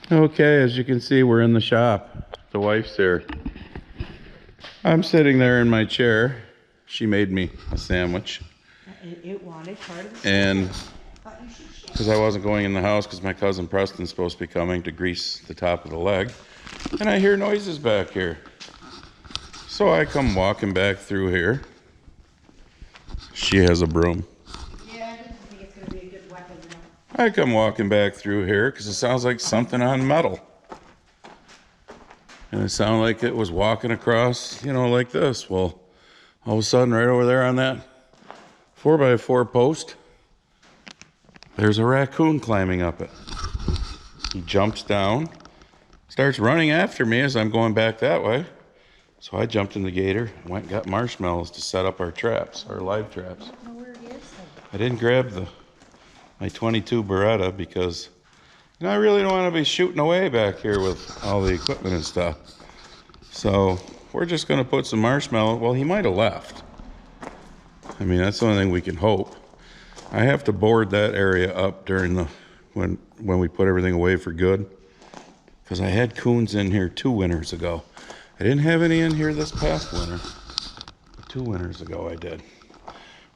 Okay, as you can see, we're in the shop. The wife's here. I'm sitting there in my chair. She made me a sandwich. It wanted part of the and because I wasn't going in the house because my cousin Preston's supposed to be coming to grease the top of the leg. And I hear noises back here. So I come walking back through here. She has a broom. Yeah, I didn't think it's going to be a good weapon. I come walking back through here because it sounds like something on metal. And it sounded like it was walking across, like this. Well, all of a sudden, right over there on that 4x4 post, there's a raccoon climbing up it. He jumps down, starts running after me as I'm going back that way. So I jumped in the gator, went and got marshmallows to set up our traps, our live traps. I don't know where it is. I didn't grab my 22 Beretta because I really don't want to be shooting away back here with all the equipment and stuff. So we're just going to put some marshmallow. Well, he might have left. I mean, that's the only thing we can hope. I have to board that area up during when we put everything away for good, because I had coons in here 2 winters ago. I didn't have any in here this past winter. 2 winters ago I did.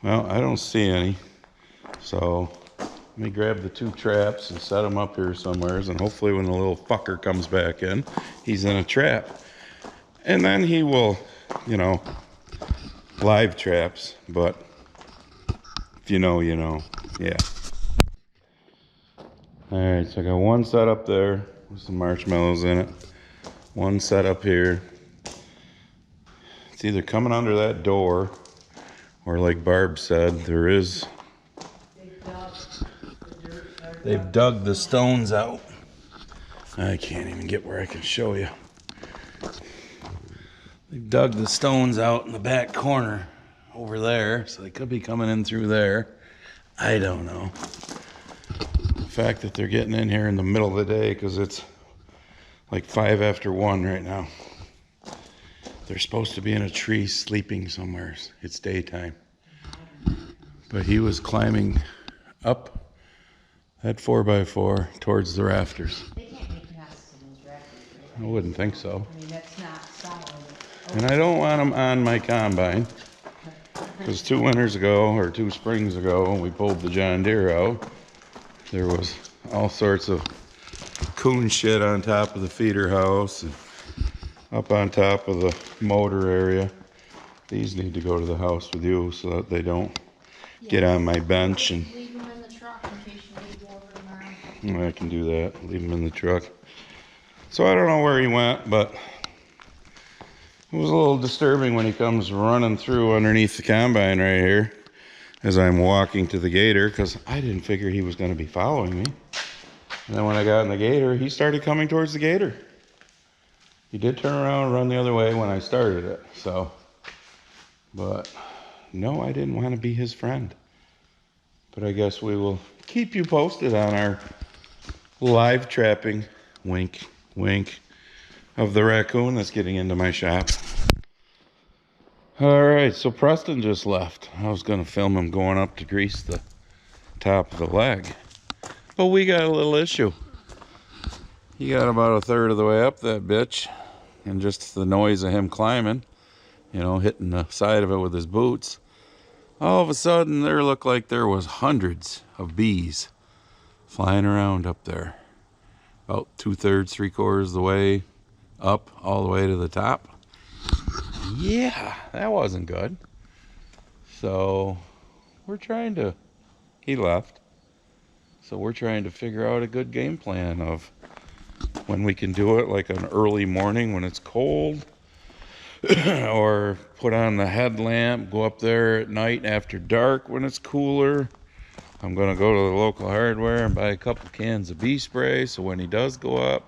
Well, I don't see any. So let me grab the 2 traps and set them up here somewhere, and hopefully when the little fucker comes back in, he's in a trap. And then he will, live traps, but if you know, you know. Yeah. Alright, so I got 1 set up there with some marshmallows in it. 1 set up here. It's either coming under that door, or like Barb said, they've dug the stones out. I can't even get where I can show you. They've dug the stones out in the back corner over there, so they could be coming in through there. I don't know. The fact that they're getting in here in the middle of the day, because it's like 5 after 1 right now. They're supposed to be in a tree sleeping somewhere. It's daytime. But he was climbing up that 4x4 towards the rafters. They can't make nests in those rafters. I wouldn't think so. I mean, that's not solid. And I don't want them on my combine, because 2 winters ago, or 2 springs ago, when we pulled the John Deere out, there was all sorts of coon shit on top of the feeder house and up on top of the motor area. These need to go to the house with you so that they don't get on my bench. And leave them in the truck in case you need to go over tomorrow. I can do that. Leave them in the truck. So I don't know where he went, but it was a little disturbing when he comes running through underneath the combine right here as I'm walking to the gator, because I didn't figure he was going to be following me. And then when I got in the gator, he started coming towards the gator. He did turn around and run the other way when I started it. But no, I didn't want to be his friend. But I guess we will keep you posted on our live trapping, wink, wink, of the raccoon that's getting into my shop. All right, so Preston just left. I was going to film him going up to grease the top of the leg. But we got a little issue. He got about 1/3 of the way up that bitch, and just the noise of him climbing, hitting the side of it with his boots. All of a sudden, there looked like there was hundreds of bees flying around up there. About 2/3, 3/4 of the way up, all the way to the top. Yeah, that wasn't good. So he left. So we're trying to figure out a good game plan of when we can do it, like an early morning when it's cold, or put on the headlamp, go up there at night after dark when it's cooler. I'm gonna go to the local hardware and buy a couple cans of bee spray, so when he does go up,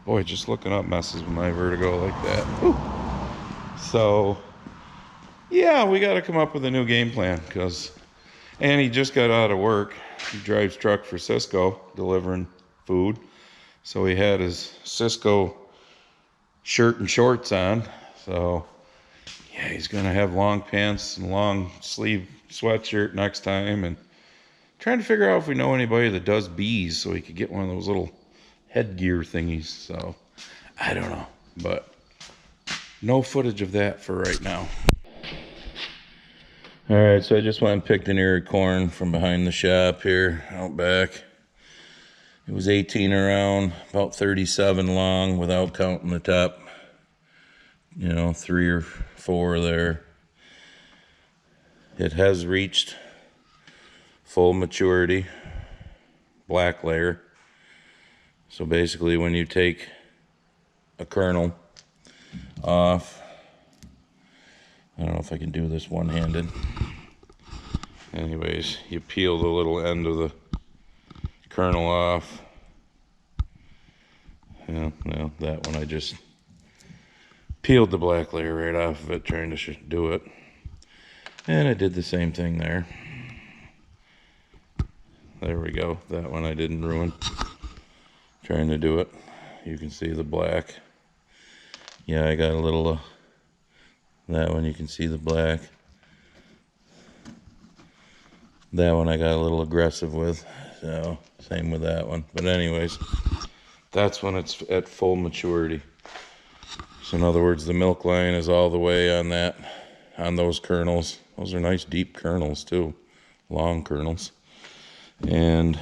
boy, just looking up messes with my vertigo like that. Whew. So yeah, we got to come up with a new game plan, and he just got out of work. He drives truck for Cisco, delivering food. So he had his Cisco shirt and shorts on. So yeah, he's gonna have long pants and long sleeve sweatshirt next time, and trying to figure out if we know anybody that does bees so he could get one of those little headgear thingies. So I don't know, but no footage of that for right now. All right, so I just went and picked an ear of corn from behind the shop here out back. It was 18 around, about 37 long without counting the top, 3 or 4 there. It has reached full maturity, black layer. So basically when you take a kernel off, I don't know if I can do this one-handed. Anyways, you peel the little end of the kernel off. Yeah, no, that one I just peeled the black layer right off of it, trying to do it. And I did the same thing there. There we go. That one I didn't ruin. Trying to do it. You can see the black. Yeah, I got a little, that one you can see the black. That one I got a little aggressive with. So, same with that one. But anyways, that's when it's at full maturity. So in other words, the milk line is all the way on that, on those kernels. Those are nice deep kernels too, long kernels. And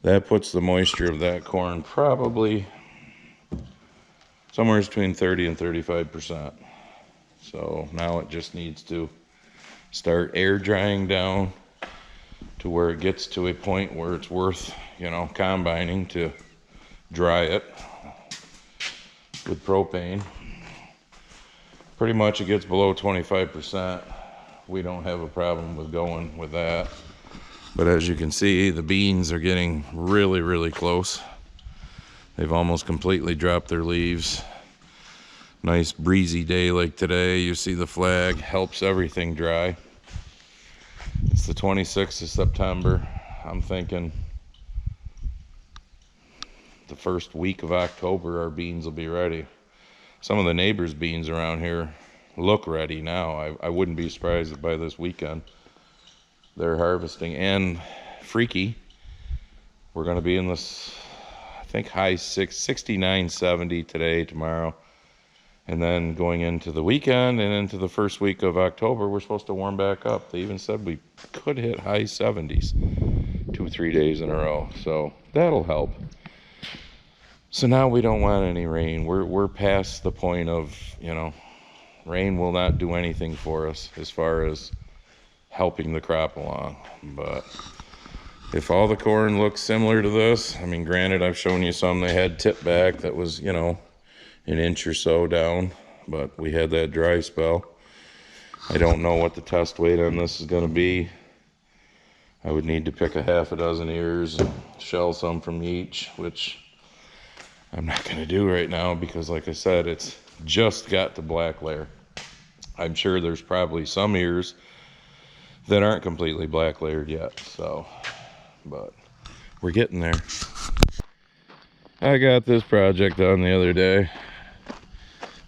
that puts the moisture of that corn probably somewhere between 30 and 35%. So now it just needs to start air drying down to where it gets to a point where it's worth, combining to dry it with propane. Pretty much it gets below 25%. We don't have a problem with going with that. But as you can see, the beans are getting really, really close. They've almost completely dropped their leaves. Nice breezy day like today. You see the flag, helps everything dry. It's the 26th of September. I'm thinking the first week of October our beans will be ready. Some of the neighbors' beans around here look ready now. I wouldn't be surprised if by this weekend they're harvesting. And freaky, we're going to be in this, I think, high 69, 70 today, tomorrow. And then going into the weekend and into the first week of October, we're supposed to warm back up. They even said we could hit high 70s 2-3 days in a row. So that'll help. So now we don't want any rain. We're past the point of, rain will not do anything for us as far as helping the crop along. But if all the corn looks similar to this, I mean, granted, I've shown you some they had tip back that was, an inch or so down, but we had that dry spell. I don't know what the test weight on this is going to be. I would need to pick a half a dozen ears and shell some from each, which I'm not going to do right now because, like I said, it's just got the black layer. I'm sure there's probably some ears that aren't completely black layered yet, so, but we're getting there. I got this project done the other day.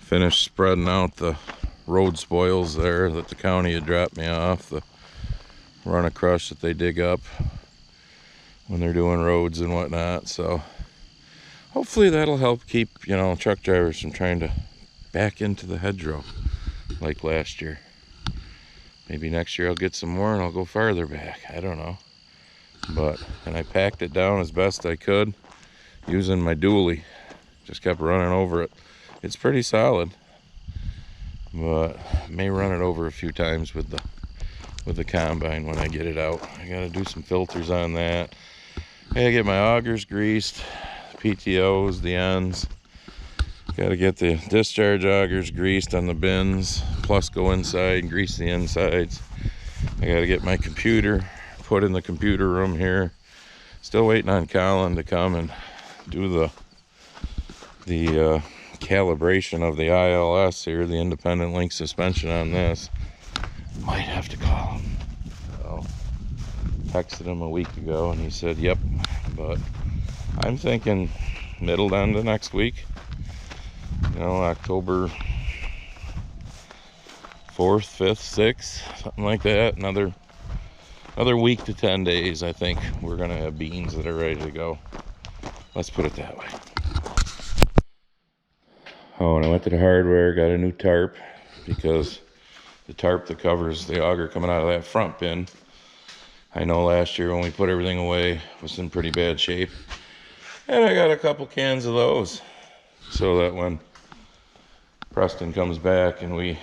Finished spreading out the road spoils there that the county had dropped me off, the run of crush that they dig up when they're doing roads and whatnot. So hopefully that'll help keep, truck drivers from trying to back into the hedgerow like last year. Maybe next year I'll get some more and I'll go farther back. I don't know. And I packed it down as best I could using my dually. Just kept running over it. It's pretty solid, but I may run it over a few times with the combine when I get it out. I gotta do some filters on that. I gotta get my augers greased, PTOs, the ends. Gotta get the discharge augers greased on the bins, plus go inside and grease the insides. I gotta get my computer put in the computer room here. Still waiting on Colin to come and do the calibration of the ILS here, the independent link suspension on this. Might have to call him. So, texted him a week ago and he said yep, but I'm thinking middle to end of next week, October 4th, 5th, 6th, something like that. Another week to 10 days, I think we're gonna have beans that are ready to go. Let's put it that way. Oh, and I went to the hardware, got a new tarp, because the tarp that covers the auger coming out of that front bin, I know last year when we put everything away, was in pretty bad shape. And I got a couple cans of those, so that when Preston comes back and we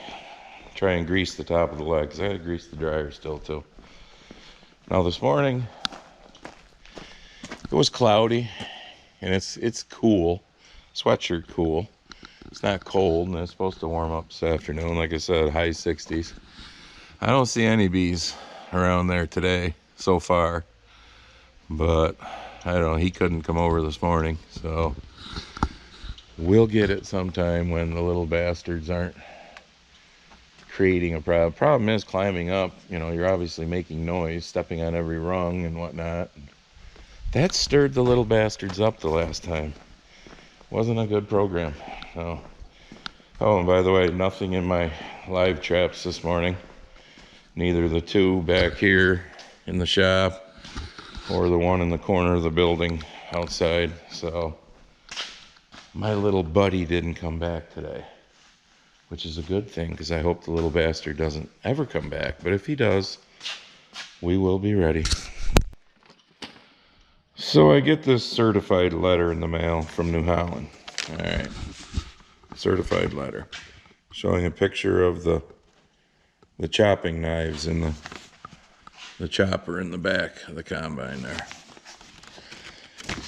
try and grease the top of the leg, because I gotta grease the dryer still too. Now this morning, it was cloudy, and it's cool, sweatshirt cool. It's not cold, and it's supposed to warm up this afternoon. Like I said, high 60s. I don't see any bees around there today so far, but I don't know, he couldn't come over this morning, so we'll get it sometime when the little bastards aren't creating a problem. Problem is climbing up, you know, you're obviously making noise, stepping on every rung and whatnot. That stirred the little bastards up the last time. Wasn't a good program. So, oh, and by the way, nothing in my live traps this morning. Neither the two back here in the shop or the one in the corner of the building outside. So my little buddy didn't come back today, which is a good thing, because I hope the little bastard doesn't ever come back. But if he does, we will be ready. So I get this certified letter in the mail from New Holland. All right, certified letter showing a picture of the chopping knives and the chopper in the back of the combine there.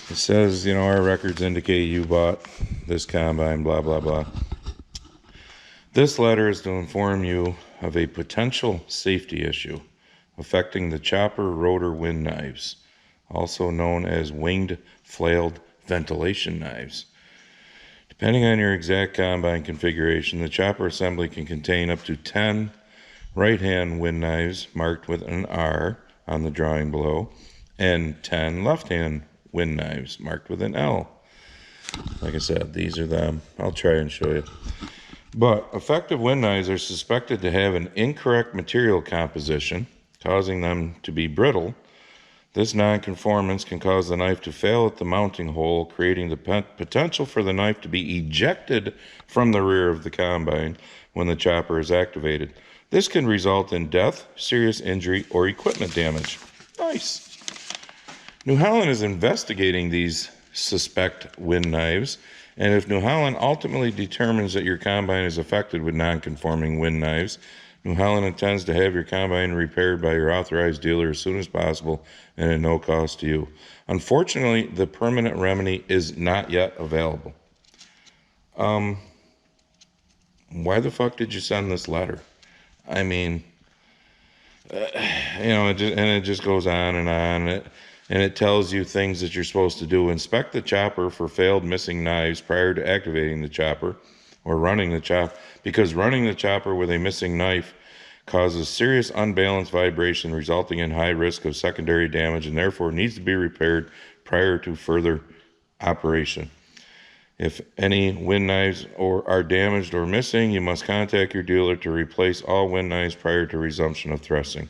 It says, you know, our records indicate you bought this combine, blah, blah, blah. This letter is to inform you of a potential safety issue affecting the chopper rotor wind knives, also known as winged flailed ventilation knives. Depending on your exact combine configuration, the chopper assembly can contain up to 10 right-hand wind knives marked with an R on the drawing below, and 10 left-hand wind knives marked with an L. Like I said, these are them. I'll try and show you. But effective wind knives are suspected to have an incorrect material composition, causing them to be brittle. This nonconformance can cause the knife to fail at the mounting hole, creating the potential for the knife to be ejected from the rear of the combine when the chopper is activated. This can result in death, serious injury, or equipment damage. Nice. New Holland is investigating these suspect wind knives, and if New Holland ultimately determines that your combine is affected with non-conforming wind knives, New Holland intends to have your combine repaired by your authorized dealer as soon as possible and at no cost to you. Unfortunately, the permanent remedy is not yet available. Why the fuck did you send this letter? I mean, you know, it just goes on and on. And it tells you things that you're supposed to do. Inspect the chopper for failed missing knives prior to activating the chopper or running the chopper, because running the chopper with a missing knife causes serious unbalanced vibration, resulting in high risk of secondary damage, and therefore needs to be repaired prior to further operation. If any wind knives are damaged or missing, you must contact your dealer to replace all wind knives prior to resumption of thrusting.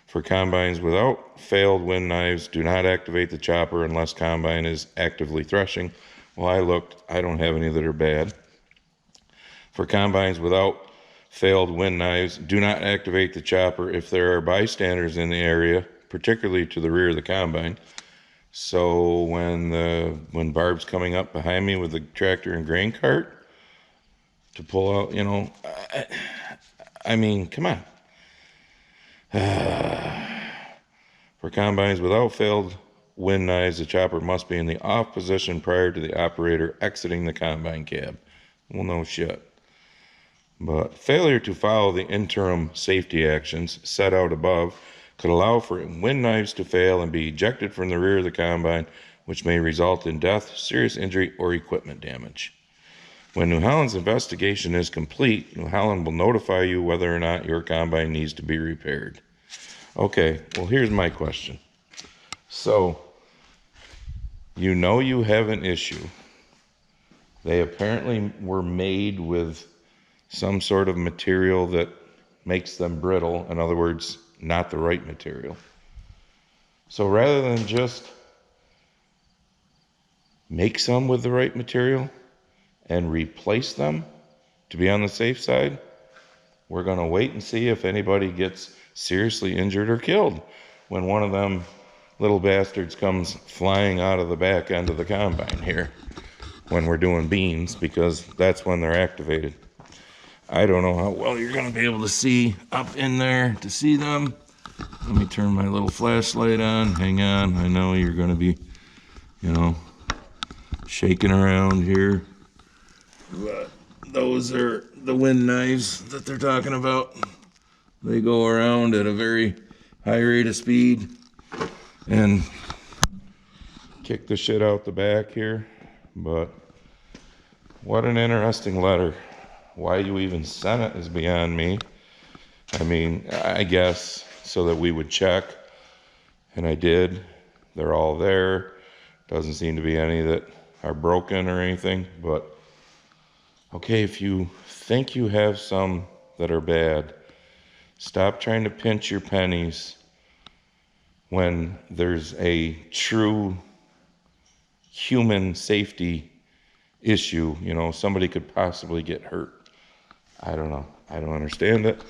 For combines without failed wind knives, do not activate the chopper unless combine is actively threshing. Well, I looked. I don't have any that are bad. For combines without failed wind knives, do not activate the chopper if there are bystanders in the area, particularly to the rear of the combine. So when Barb's coming up behind me with the tractor and grain cart to pull out, you know, I mean, come on. For combines without failed wind knives, the chopper must be in the off position prior to the operator exiting the combine cab. Well, no shit. But failure to follow the interim safety actions set out above could allow for wind knives to fail and be ejected from the rear of the combine, which may result in death, serious injury, or equipment damage. When New Holland's investigation is complete, New Holland will notify you whether or not your combine needs to be repaired. Okay, well, here's my question. So, you know you have an issue. They apparently were made with some sort of material that makes them brittle. In other words, not the right material. So rather than just make some with the right material and replace them to be on the safe side, we're going to wait and see if anybody gets seriously injured or killed when one of them little bastards comes flying out of the back end of the combine here when we're doing beans, because that's when they're activated. I don't know how well you're going to be able to see up in there to see them. Let me turn my little flashlight on. Hang on. I know you're going to be, shaking around here. But those are the wind knives that they're talking about. They go around at a very high rate of speed and kick the shit out the back here. But what an interesting letter. Why you even sent it is beyond me. I mean, I guess so that we would check, and I did. They're all there. Doesn't seem to be any that are broken or anything, but okay, if you think you have some that are bad, stop trying to pinch your pennies when there's a true human safety issue. Somebody could possibly get hurt. I don't know. I don't understand it,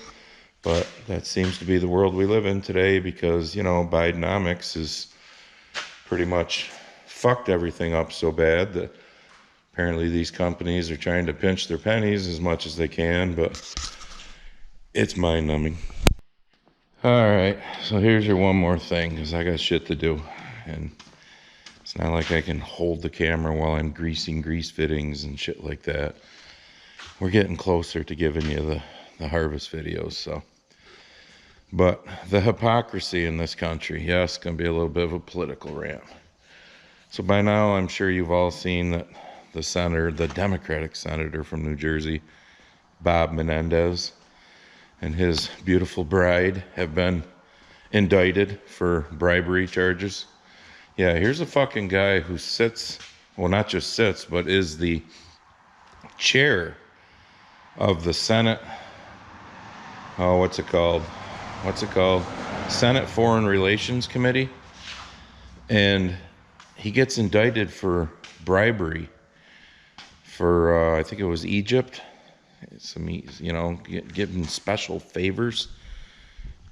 but that seems to be the world we live in today because, Bidenomics is pretty much fucked everything up so bad that apparently these companies are trying to pinch their pennies as much as they can, but it's mind-numbing. All right, so here's your one more thing, because I got shit to do, and it's not like I can hold the camera while I'm greasing grease fittings and shit like that. We're getting closer to giving you the harvest videos, so. But the hypocrisy in this country, yes, going to be a little bit of a political rant. So by now, I'm sure you've all seen that the Democratic senator from New Jersey, Bob Menendez, and his beautiful bride have been indicted for bribery charges. Yeah, here's a fucking guy who sits, well, not just sits, but is the chair of the Senate, what's it called? Senate Foreign Relations Committee. And he gets indicted for bribery for, I think it was Egypt. Giving special favors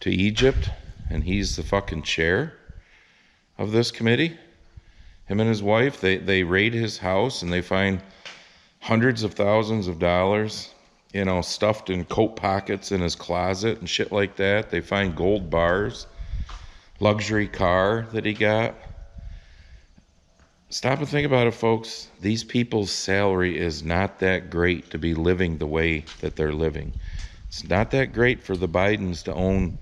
to Egypt. And he's the fucking chair of this committee. Him and his wife, they raid his house and they find hundreds of thousands of dollars, stuffed in coat pockets in his closet and shit like that. They find gold bars, luxury car that he got. Stop and think about it, folks. These people's salary is not that great to be living the way that they're living. It's not that great for the Bidens to own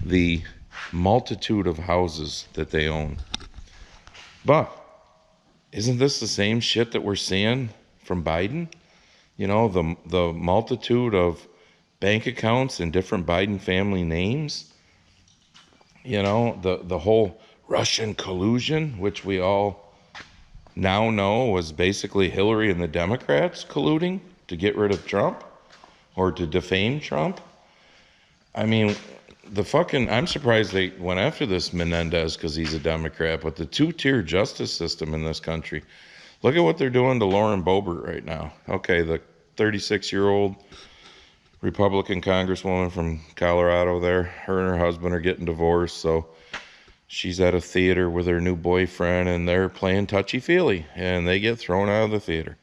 the multitude of houses that they own. But isn't this the same shit that we're seeing from Biden? The multitude of bank accounts and different Biden family names. The whole Russian collusion, which we all now know was basically Hillary and the Democrats colluding to get rid of Trump or to defame Trump. I mean, I'm surprised they went after this Menendez because he's a Democrat, but the two-tier justice system in this country, look at what they're doing to Lauren Boebert right now. Okay, the 36-year-old Republican congresswoman from Colorado there, her and her husband are getting divorced, so she's at a theater with her new boyfriend, and they're playing touchy-feely, and they get thrown out of the theater.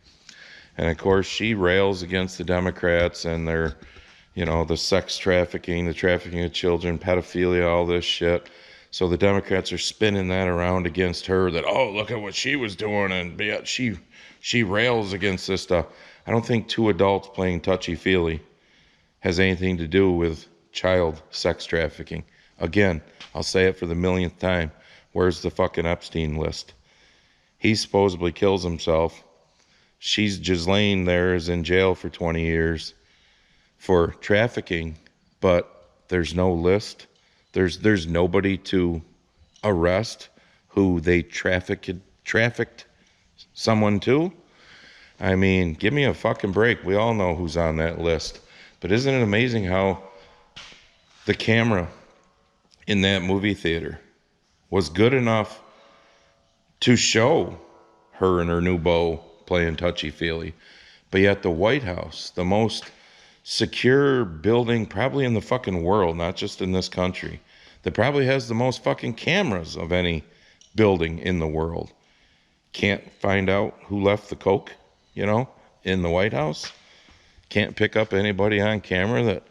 And, of course, she rails against the Democrats and their, the sex trafficking, the trafficking of children, pedophilia, all this shit. So the Democrats are spinning that around against her that, oh, look at what she was doing, and she rails against this stuff. I don't think two adults playing touchy-feely has anything to do with child sex trafficking. Again, I'll say it for the millionth time. Where's the fucking Epstein list? He supposedly kills himself. She's just laying there, is in jail for 20 years for trafficking, but there's no list. There's nobody to arrest who they trafficked someone to. I mean, give me a fucking break. We all know who's on that list. But isn't it amazing how the camera in that movie theater was good enough to show her and her new beau playing touchy-feely. But yet the White House, the most secure building probably in the fucking world, not just in this country, that probably has the most fucking cameras of any building in the world, can't find out who left the coke, in the White House. Can't pick up anybody on camera that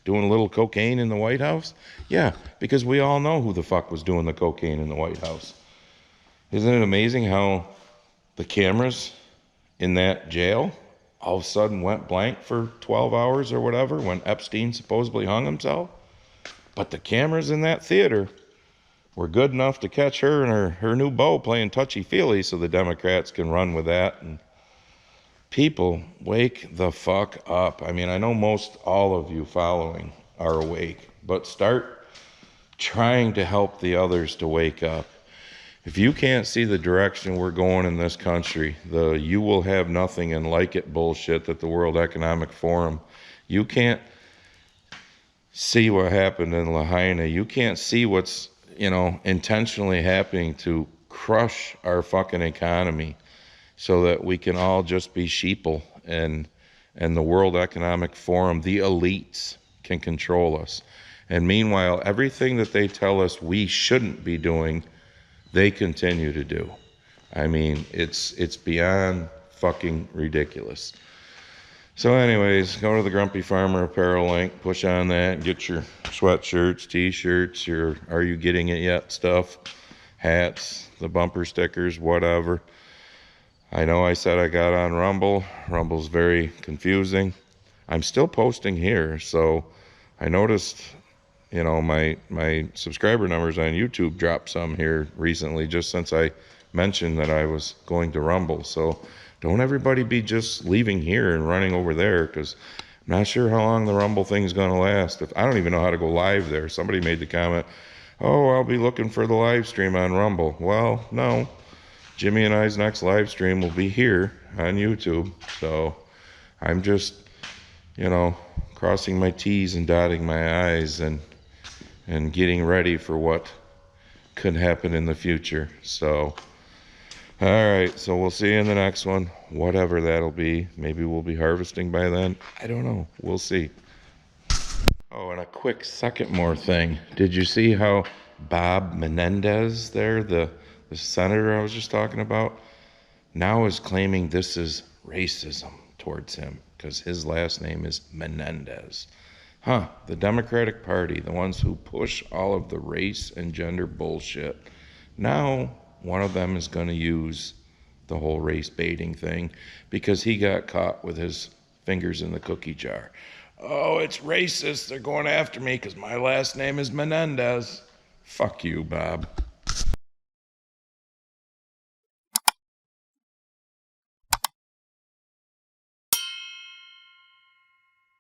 doing a little cocaine in the White House. Yeah, because we all know who the fuck was doing the cocaine in the White House. Isn't it amazing how the cameras in that jail all of a sudden went blank for 12 hours or whatever when Epstein supposedly hung himself? But the cameras in that theater were good enough to catch her and her new beau playing touchy-feely, so the Democrats can run with that. And people, wake the fuck up. I mean, I know most all of you following are awake, but start trying to help the others to wake up. If you can't see the direction we're going in this country, the you will have nothing and like it bullshit that the World Economic Forum, you can't see what happened in Lahaina. You can't see what's, intentionally happening to crush our fucking economy so that we can all just be sheeple and the World Economic Forum, the elites, can control us. And meanwhile, everything that they tell us we shouldn't be doing, they continue to do. I mean, it's beyond fucking ridiculous. So anyways, go to the Grumpy Farmer apparel link, push on that, get your sweatshirts, t-shirts, your Are You Getting It Yet stuff, hats, the bumper stickers, whatever. I know I said I got on Rumble. Rumble's very confusing. I'm still posting here, so I noticed, my subscriber numbers on YouTube dropped some here recently just since I mentioned that I was going to Rumble. So don't everybody be just leaving here and running over there, because I'm not sure how long the Rumble thing's going to last. I don't even know how to go live there. Somebody made the comment, oh, I'll be looking for the live stream on Rumble. Well, no. Jimmy and I's next live stream will be here on YouTube. So I'm just, crossing my T's and dotting my I's and getting ready for what could happen in the future. So, all right. So we'll see you in the next one, whatever that'll be. Maybe we'll be harvesting by then. I don't know. We'll see. Oh, and a quick second more thing. Did you see how Bob Menendez there, the senator I was just talking about, now is claiming this is racism towards him because his last name is Menendez. The Democratic Party, the ones who push all of the race and gender bullshit. Now, one of them is going to use the whole race baiting thing because he got caught with his fingers in the cookie jar. Oh, it's racist. They're going after me because my last name is Menendez. Fuck you, Bob.